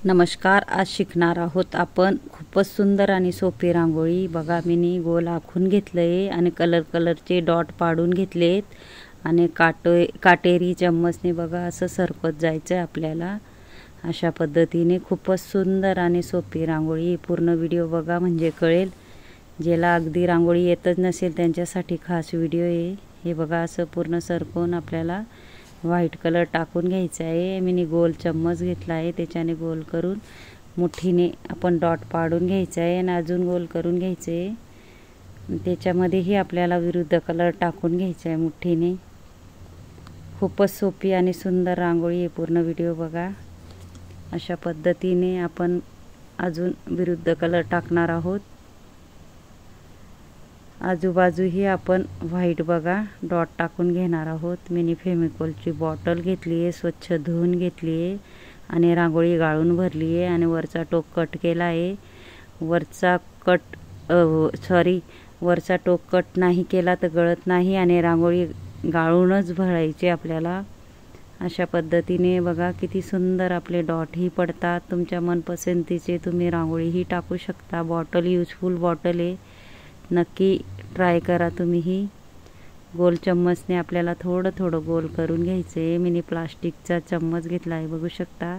नमस्कार। आज शिकणार आहोत आपण खूपच सुंदर आणि सोपी रांगोळी। बघा मी गोल आखून घेतलंय आणि कलरचे डॉट पाडून घेतलेत आणि काटेरी चम्मचने बघा असं सरकत जायचं आपल्याला। अशा पद्धतीने खूपच सुंदर आणि सोपी रांगोळी। पूर्ण व्हिडिओ बघा म्हणजे कळेल। ज्याला अगदी रांगोळी येतच नसेल त्यांच्यासाठी खास व्हिडिओ आहे। हे बघा असं पूर्ण सरकवून आपल्याला व्हाईट कलर टाकून घ्यायचा आहे। मी गोल चम्मच घेतला आहे, त्याच्याने गोल करून मुठीने आपण डॉट पाडून घ्यायचा आहे आणि अजून गोल करून घ्यायचे आहे। त्याच्यामध्येही आपल्याला विरुद्ध कलर टाकून घ्यायचा आहे मुठीने। खूपच सोपी आणि सुंदर रांगोळी आहे। पूर्ण व्हिडिओ बघा। अशा पद्धतीने आपण अजून विरुद्ध कलर टाकणार आहोत। आजूबाजूही आपण व्हाईट बघा डॉट टाकून घेणार आहोत। मी फेविकॉलची बॉटल घेतली आहे, स्वच्छ धुवून घेतली आहे आणि रांगोळी गाळून भरली आहे आणि वरचा टोक कट केला आहे। वरचा टोक कट नाही केला तर गळत नाही आणि रांगोळी गाळूनच भरायची आपल्याला। अशा पद्धतीने बघा किती सुंदर आपले डॉटही पडतात। तुमच्या मनपसंतीचे तुम्ही रांगोळीही टाकू शकता। बॉटल यूजफुल बॉटल आहे, नक्की ट्राय करा तुम्हीही। गोल चम्मचने आपल्याला थोडं गोल करून घ्यायचे। मी प्लास्टिकचा चम्मच घेतला आहे, बघू शकता।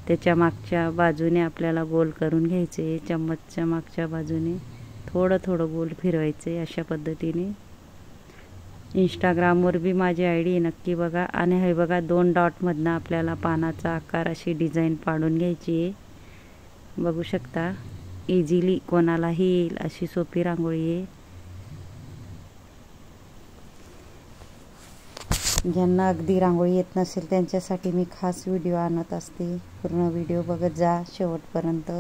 त्याच्या मागच्या बाजूने आपल्याला गोल करून घ्यायचे। चम्मचच्या मागच्या बाजूने थोडं गोल फिरवायचे अशा पद्धतीने। इंस्टाग्रामवर भी माझी आयडी आहे, नक्की बघा। आणि हे बघा 2 डॉटमधनं आपल्याला पानाचा आकार अशी डिझाईन पाडून घ्यायची आहे, बघू शकता। इझिली कोणालाही येईल अशी सोपी रांगोळी आहे। ज्यांना अगदी रांगोळी येत नसेल त्यांच्यासाठी मी खास व्हिडिओ आणत असते। पूर्ण व्हिडिओ बघत जा शेवटपर्यंत।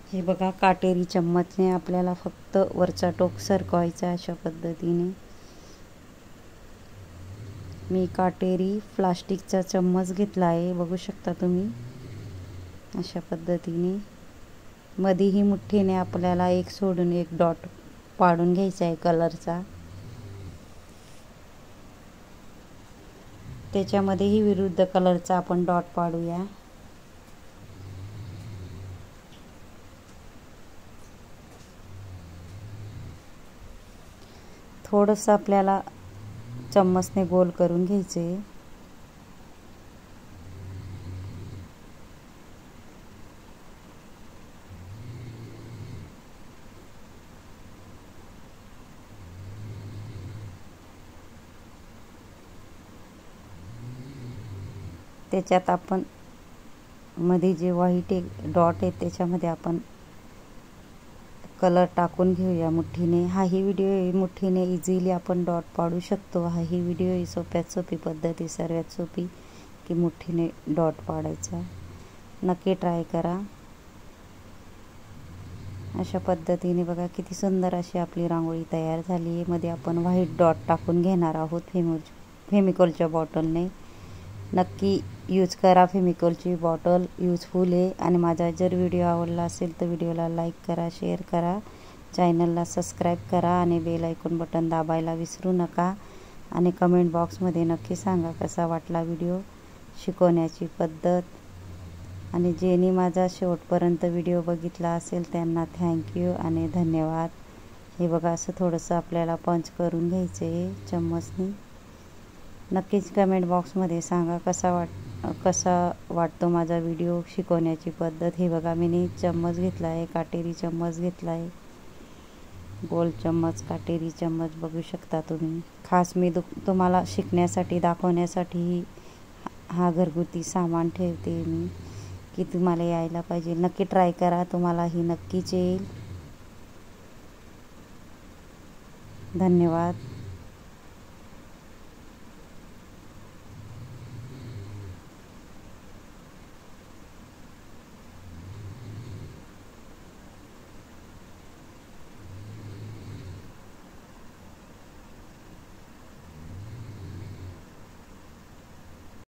हे बघा काटेरी चम्मचने आपल्याला फक्त वरचा टोक सरकवायचा अशा पद्धतीने। मी काटेरी प्लास्टिकचा चम्मच घेतला आहे, बघू शकता तुम्ही। अशा पद्धतीने मधीही मुठीने आपल्याला एक सोडून एक डॉट पाडून घ्यायचा आहे कलरचा। त्याच्यामध्येही विरुद्ध कलरचा आपण डॉट पाडूया। थोडंसं आपल्याला चम्मचने गोल करून घ्यायचे। त्याच्यात आपण मध्ये जे व्हाईट डॉट आहे त्याच्यामध्ये आपण कलर टाकून घेऊया मुठीने। हाही व्हिडिओ आहे, मुठीने इझिली आपण डॉट पाडू शकतो। हाही व्हिडिओ आहे, सोप्यात सोपी पद्धत आहे, सर्वात सोपी की मुठीने डॉट पाडायचा। नक्की ट्राय करा। अशा पद्धतीने बघा किती सुंदर अशी आपली रांगोळी तयार झाली आहे। मध्ये आपण व्हाईट डॉट टाकून घेणार आहोत फेविकॉलच्या बॉटलने। नक्की यूज करा, फेविकॉलची बॉटल यूजफुल आहे। आणि माझा जर व्हिडिओ आवडला असेल तर व्हिडिओला लाईक करा, शेअर करा, चॅनलला सबस्क्राईब करा आणि बेल आयकॉन बटन दाबायला विसरू नका। आणि कमेंट बॉक्समध्ये नक्की सांगा कसा वाटला व्हिडिओ, शिकवण्याची पद्धत। आणि ज्यांनी माझा शेवटपर्यंत व्हिडिओ बघितला असेल त्यांना थँक्यू आणि धन्यवाद। हे बघा असं थोडंसं आपल्याला पंच करून घ्यायचं आहे चम्मचने। नक्कीच कमेंट बॉक्समध्ये सांगा कसा वाटतो माझा व्हिडिओ, शिकवण्याची पद्धत। हे बघा मी चम्मच घेतला आहे, काटेरी चम्मच घेतला आहे, गोल चम्मच, काटेरी चम्मच, बघू शकता तुम्ही। खास मी तुम्हाला शिकण्यासाठी दाखवण्यासाठी हा घरगुती सामान ठेवते मी, की तुम्हाला यायला पाहिजे। नक्की ट्राय करा, तुम्हालाही नक्कीच येईल। धन्यवाद।